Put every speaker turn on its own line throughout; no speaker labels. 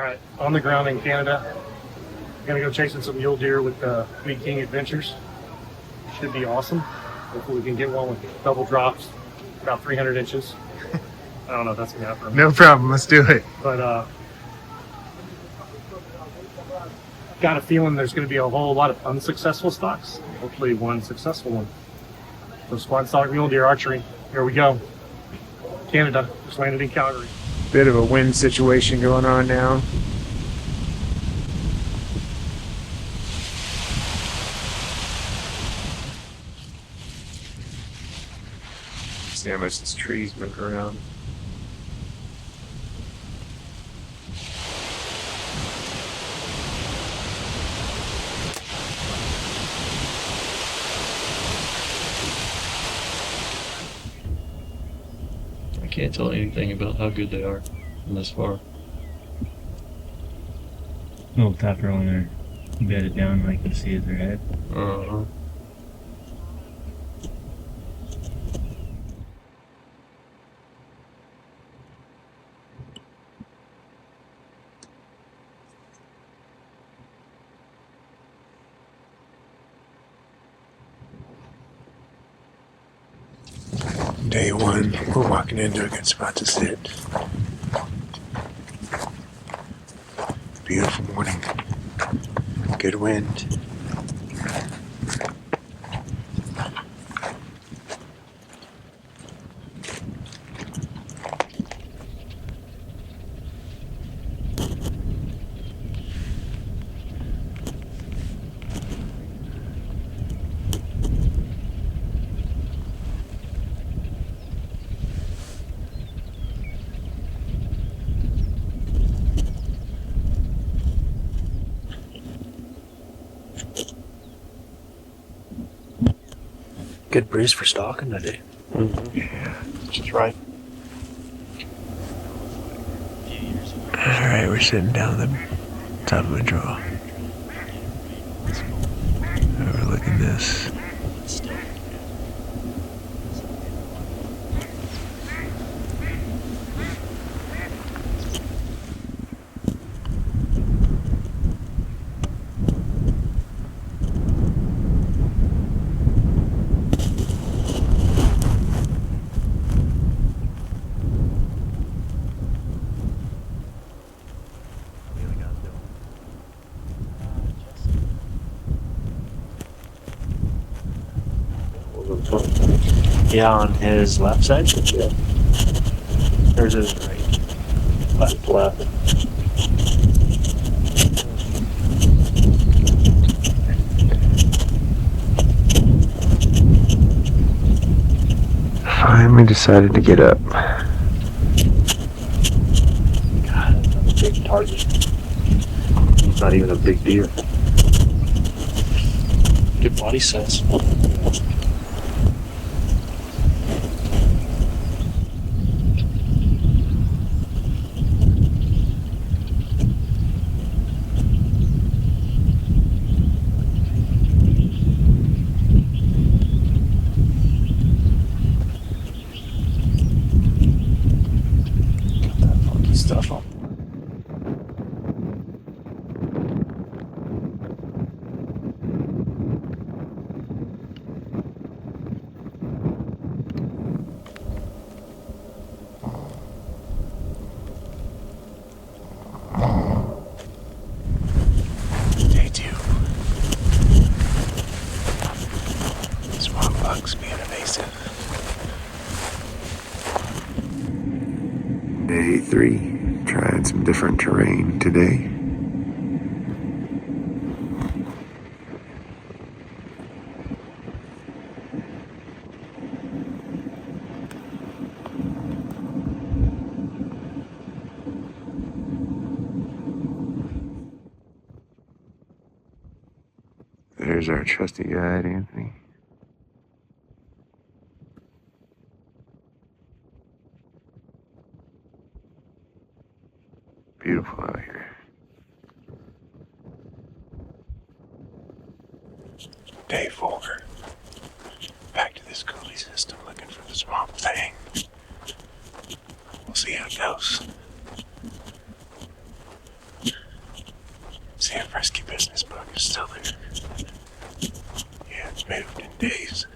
Alright, on the ground in Canada. Gonna go chasing some mule deer with Meat King Adventures. Should be awesome. Hopefully we can get one with double drops, about 300 inches. I don't know if that's gonna happen.
No problem, let's do it.
But got a feeling there's gonna be a whole lot of unsuccessful stalks. Hopefully one successful one. So squad stalk mule deer archery. Here we go. Canada, just landed in Calgary.
Bit of a wind situation going on now. See how much this tree's moving around.
I can't tell anything about how good they are from this far.
A little tougher when they're bedded down, like you see at their head.
Uh-huh.
Day one, we're walking into a good spot to sit. Beautiful morning. Good wind.
Good breeze for stalking today.
Mm-hmm.
Yeah.
Just right.
Alright, we're sitting down the top of a draw. Overlooking this.
Yeah, on his left side. Yeah. There's his right. Left.
Finally decided to get up.
God, that's a big target. He's not even a big deer. Good body size. Stuff on.
Day two. Swamp bugs being evasive. Day three. Trying some different terrain today. There's our trusty guide, Anthony. Beautiful out here. Day four. Back to this coulee system looking for the swamp thing. We'll see how it goes. San Frisky business book is still there. Yeah, it's moved in days.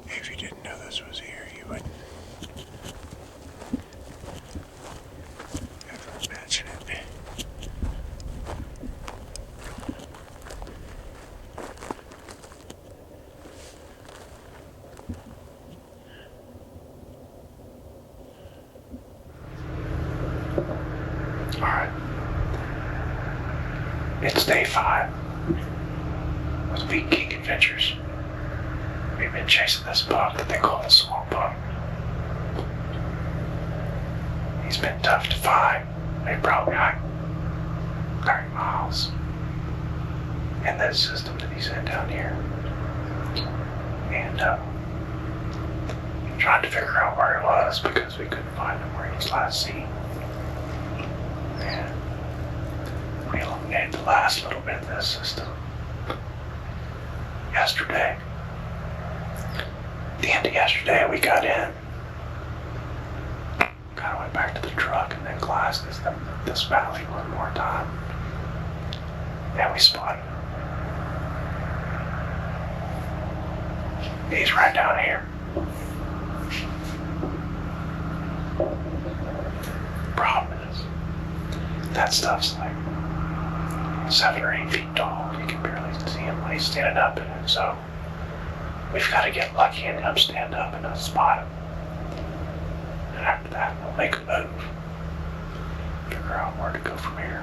If you didn't know this was here, you wouldn't ever imagine it. Alright. It's day 5 with Weed King Adventures. We've been chasing this buck that they call the swamp buck. He's been tough to find. They probably hiked 30 miles in this system that he's in down here. And trying to figure out where he was because we couldn't find him where he was last seen. And we eliminated the last little bit of this system yesterday. At the end of yesterday, we got in, kind of went back to the truck, and then glassed this valley one more time. And we spotted him. He's right down here. Problem is, that stuff's like 7 or 8 feet tall. You can barely see him when he's standing up in it. So we've got to get lucky and him stand up and spot him. And after that, we'll make a move. Figure out where to go from here.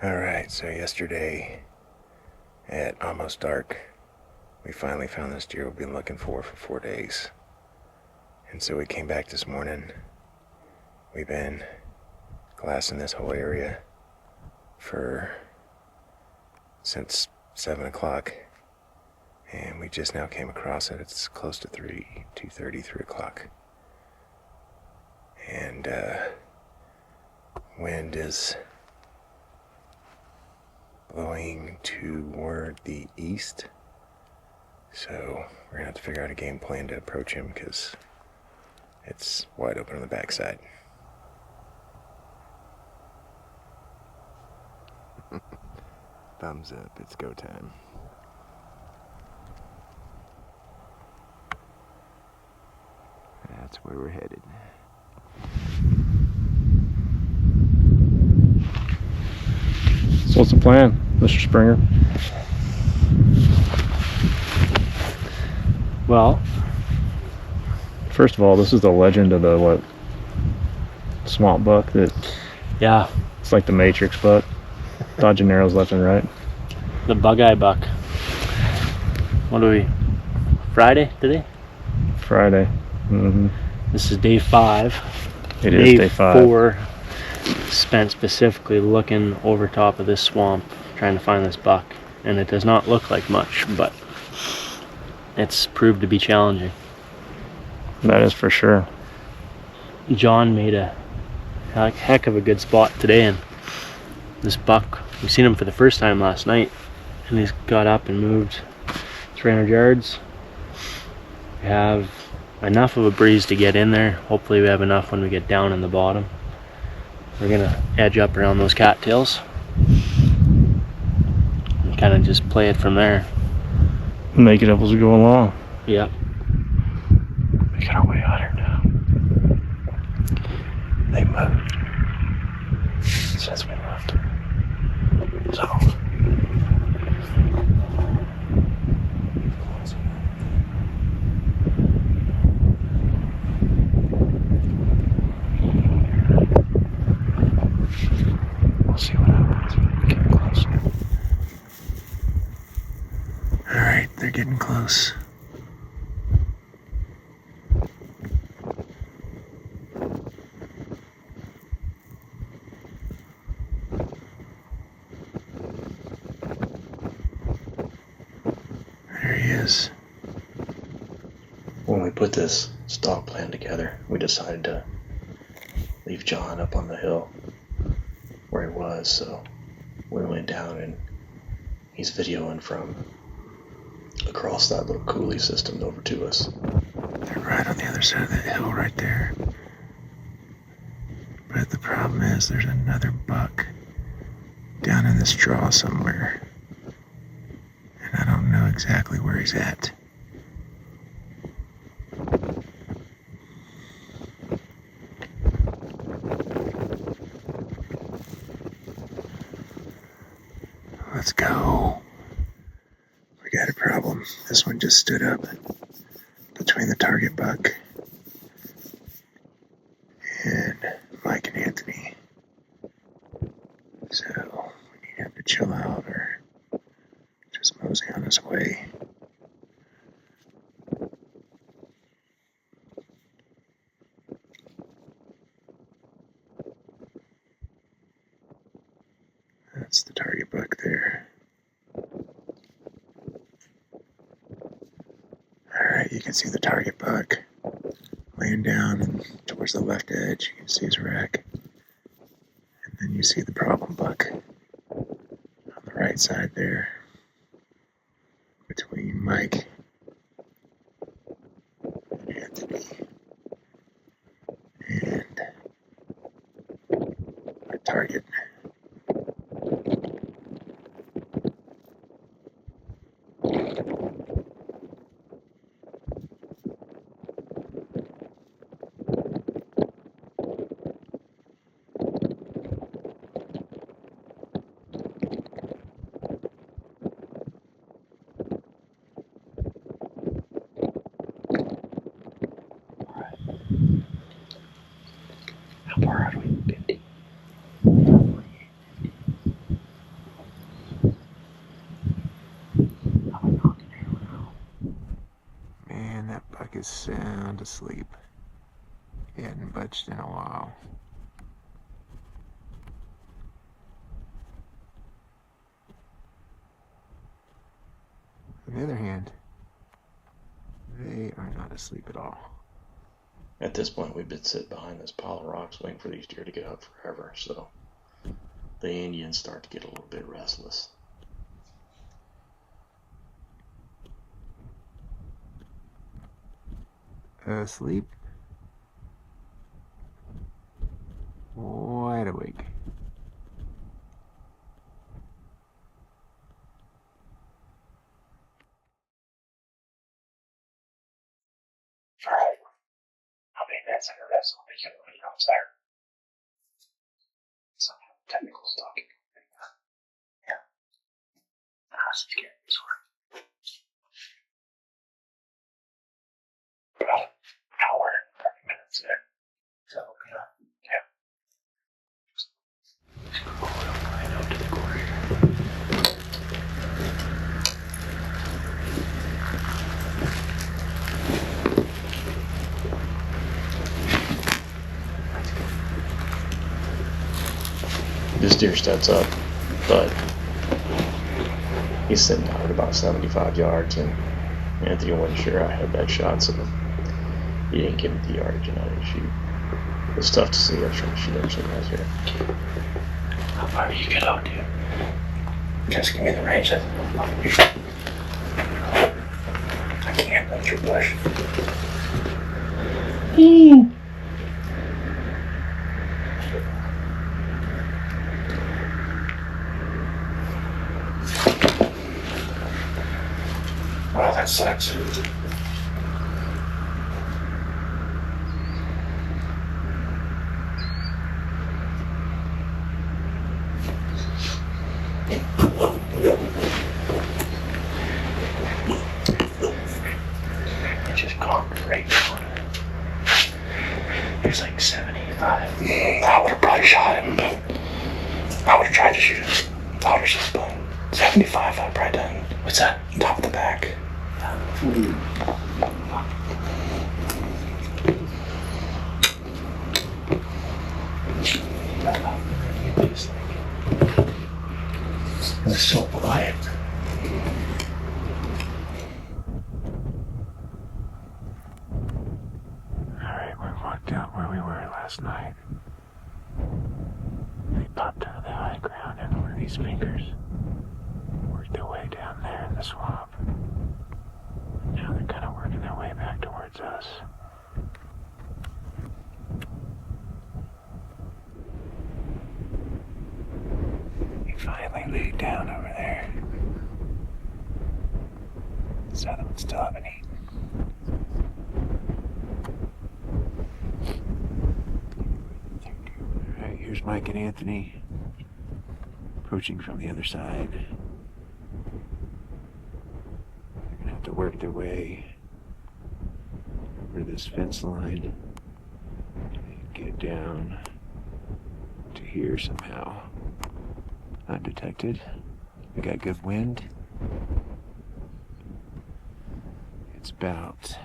Alright, so yesterday at almost dark, we finally found this deer we've been looking for 4 days. And so we came back this morning. We've been glassing this whole area since 7 o'clock. And we just now came across it. It's close to 2:30, 3 o'clock. And wind is blowing toward the east, so we're gonna have to figure out a game plan to approach him because it's wide open on the backside. Thumbs up, it's go time. That's where we're headed.
So what's the plan, Mr. Springer?
Well,
First of all, this is the legend of the swamp buck that
yeah,
it's like the Matrix buck, dodging arrows left and right.
the bug-eye buck. What are we? Friday today?
Friday. Mm-hmm.
This is day 5.
It is day 5.
4 spent specifically looking over top of this swamp trying to find this buck, and it does not look like much, but it's proved to be challenging.
That is for sure.
John made a heck of a good spot today, and this buck, we seen him for the first time last night, and he's got up and moved 300 yards. We have enough of a breeze to get in there. Hopefully we have enough when we get down in the bottom. We're gonna edge up around those cattails and kind of just play it from there.
Make it up as we go along.
Yep.
We got our way hotter now. They moved since we left. So we'll see what happens when we get close. Alright, they're getting close. There he is. When we put this stalk plan together, we decided to leave John up on the hill where he was, so we went down and He's videoing from across that little coulee system over to us.
They're right on the other side of that hill right there. But the problem is there's another buck down in this draw somewhere. And I don't know exactly where he's at. Let's go. We got a problem. This one just stood up between the target buck and Mike and Anthony. So we need him to chill out or just mosey on his way. That's the target buck there. Alright, you can see the target buck laying down and towards the left edge. You can see his rack. And then you see the problem buck on the right side there between Mike and Anthony and our target.
How far out are we? 50.
Man, that buck is sound asleep. He hadn't budged in a while. On the other hand, they are not asleep at all.
At this point, we've been sitting behind this pile of rocks waiting for these deer to get up forever, so the Indians start to get a little bit restless.
Asleep? Wide awake.
Alright. How many minutes in a rest will make everybody comes there? Some technical stalking. Yeah. That's scary, sorry. About an hour and 30 minutes there. So, yeah. Right out to the corner. This deer steps up, but he's sitting out at about 75 yards, and Anthony wasn't sure I had that shot, so he didn't give me the yardage and I didn't shoot. It was tough to see. I was trying to shoot everything I was here. How far do you get out, dude? Just give me the range. I can't go through bush. Wow, that sucks. It just conked right down. It was like 75. I would have probably shot him, but I would have tried to shoot him. I would have just put 75. I'd probably done. What's that? Top of the back. It was so quiet.
Alright, we walked out where we were last night. We popped out of the high ground into one of these fingers. We're their way down there in the swamp. Now they're kind of working their way back towards us. He finally laid down over there. This other one still haven't eaten. Alright, here's Mike and Anthony approaching from the other side. They're gonna have to work their way over this fence line and get down to here somehow. Undetected. We got good wind. It's about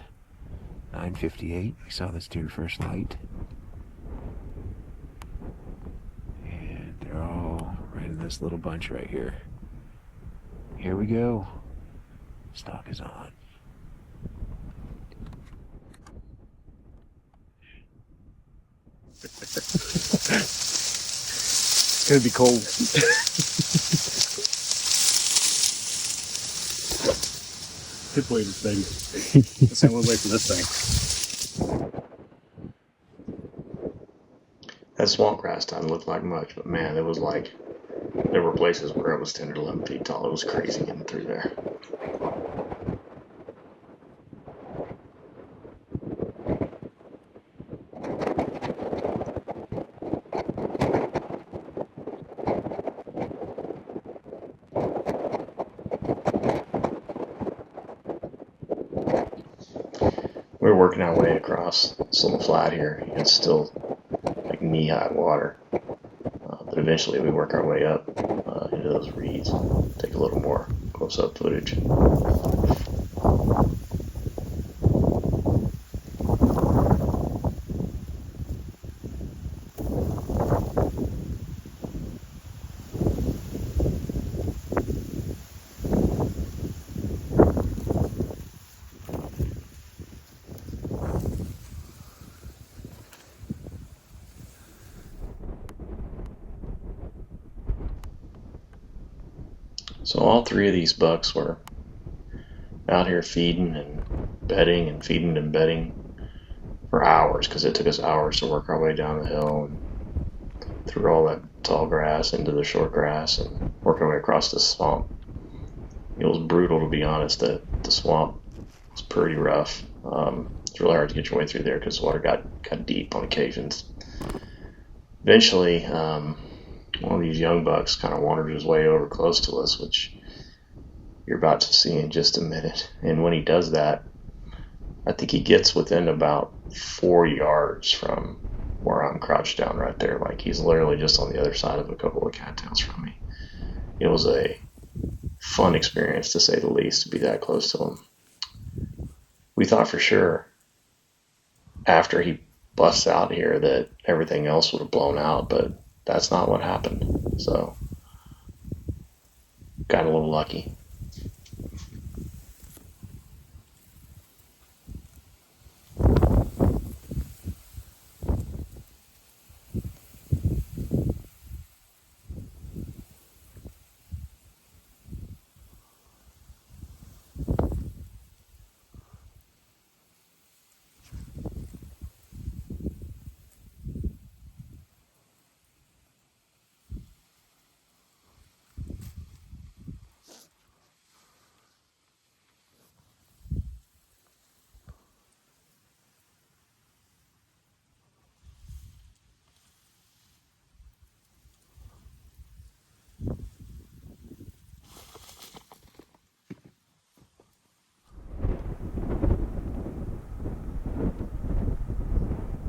9:58. We saw this deer first light. And they're all right in this little bunch right here. Here we go. Stalk is on.
It's gonna be cold. Good way this thing. Let's have one wait for this thing.
That swamp grass doesn't look like much, but man, it was like, there were places where it was 10 to 11 feet tall. It was crazy getting through there. We were working our way across this little flat here. It's still like knee-high water. But eventually we work our way up into those reeds. Take a little more close-up footage. So all three of these bucks were out here feeding and bedding and feeding and bedding for hours, because it took us hours to work our way down the hill and through all that tall grass into the short grass and work our way across the swamp. It was brutal, to be honest. The swamp was pretty rough. It's really hard to get your way through there because the water got deep on occasions. Eventually, one of these young bucks kind of wandered his way over close to us, which you're about to see in just a minute. And when he does that, I think he gets within about 4 yards from where I'm crouched down right there. Like, he's literally just on the other side of a couple of cattails from me. It was a fun experience, to say the least, to be that close to him. We thought for sure after he busts out here that everything else would have blown out, but that's not what happened. So, got a little lucky.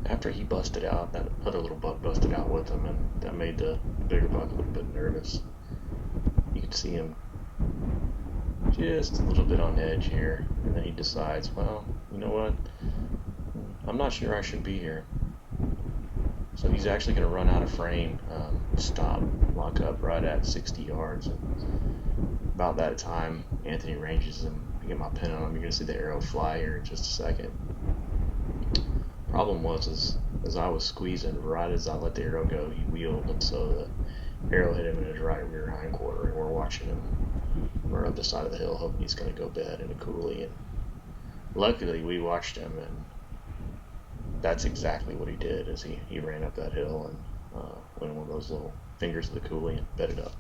After he busted out, that other little buck busted out with him, and that made the bigger buck a little bit nervous. You could see him just a little bit on edge here, and then he decides, well, you know what, I'm not sure I should be here. So he's actually going to run out of frame, stop, lock up right at 60 yards. And about that time, Anthony ranges him. I get my pin on him. You're going to see the arrow fly here in just a second. Problem was, as I was squeezing, right as I let the arrow go, he wheeled, and so the arrow hit him in his right rear hind quarter, and we're watching him we're up the side of the hill hoping he's going to go bed in a coulee. And luckily we watched him, and that's exactly what he did. Is he ran up that hill and went in one of those little fingers of the coulee and bedded up.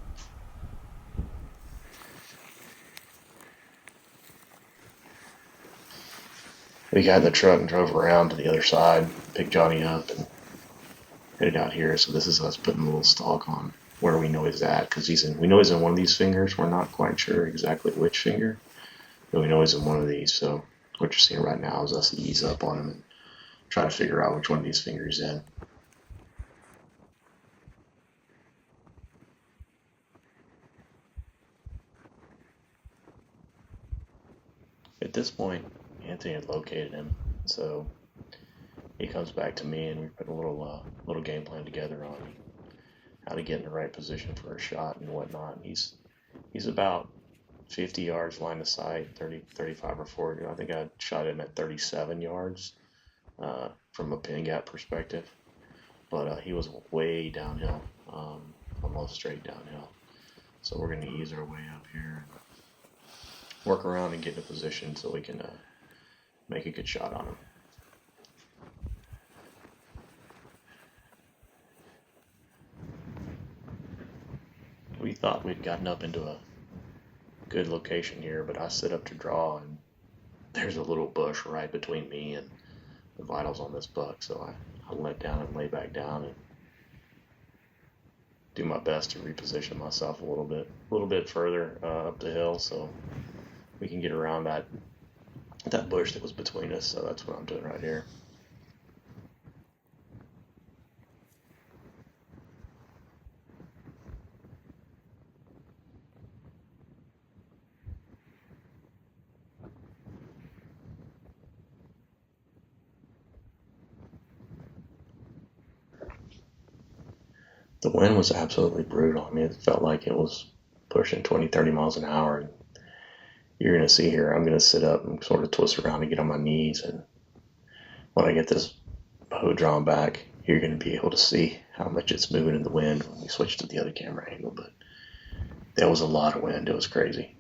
We got in the truck and drove around to the other side, picked Johnny up, and headed out here. So this is us putting a little stalk on where we know he's at, because we know he's in one of these fingers. We're not quite sure exactly which finger, but we know he's in one of these. So what you're seeing right now is us ease up on him and try to figure out which one of these fingers he's in. At this point, Anthony had located him, so he comes back to me, and we put a little game plan together on how to get in the right position for a shot and whatnot. And he's about 50 yards line of sight, 30, 35 or 40. I think I shot him at 37 yards from a pin gap perspective, but he was way downhill, almost straight downhill. So we're going to ease our way up here and work around and get in a position so we can make a good shot on him. We thought we'd gotten up into a good location here, but I sit up to draw, and there's a little bush right between me and the vitals on this buck, so I let down and lay back down and do my best to reposition myself a little bit further up the hill so we can get around that bush that was between us. So that's what I'm doing right here. The wind was absolutely brutal. I mean, it felt like it was pushing 20, 30 miles an hour. And you're going to see here, I'm going to sit up and sort of twist around and get on my knees. And when I get this bow drawn back, you're going to be able to see how much it's moving in the wind when we switch to the other camera angle. But there was a lot of wind. It was crazy.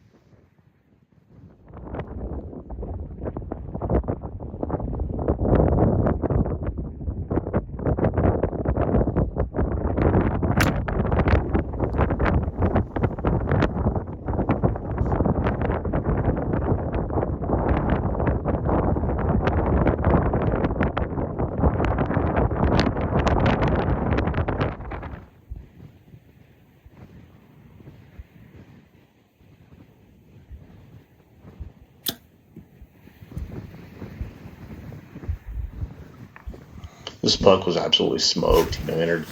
This buck was absolutely smoked. Entered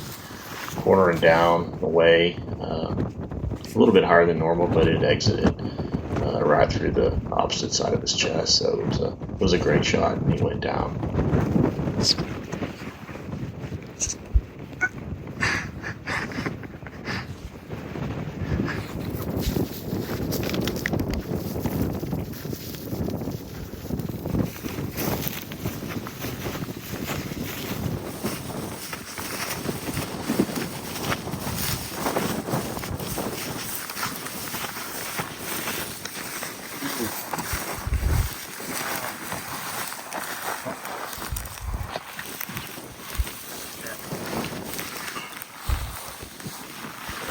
corner and down away, a little bit higher than normal, but it exited right through the opposite side of his chest. So it was a great shot, and he went down.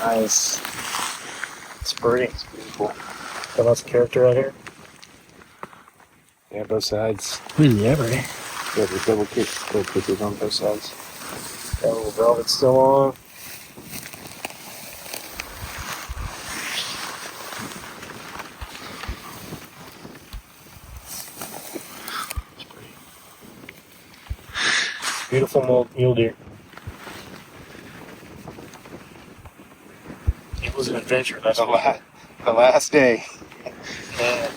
Nice. It's pretty. It's beautiful. Got lots of character right here. Yeah, both sides.
Yeah, right.
Yeah, the double kickers on both sides. Got a little velvet still on. It's pretty. Beautiful mule deer. It was an adventure. That's
The last day.
Yeah.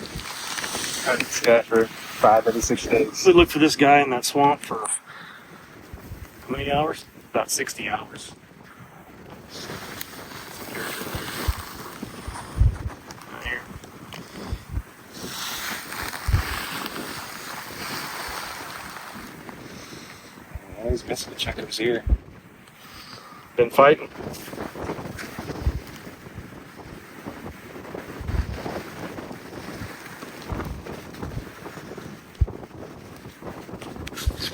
Hunted this guy for 5 out of 6 days.
We looked for this guy in that swamp for how many hours? About 60 hours. Right here.
Yeah, he's missing a chunk of his ear.
Been fighting.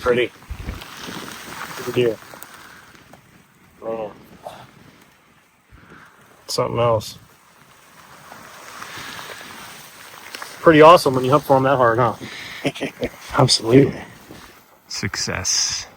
pretty. Good deer. Man. Something else. Pretty awesome when you hook for them that hard, huh?
Absolutely.
Success.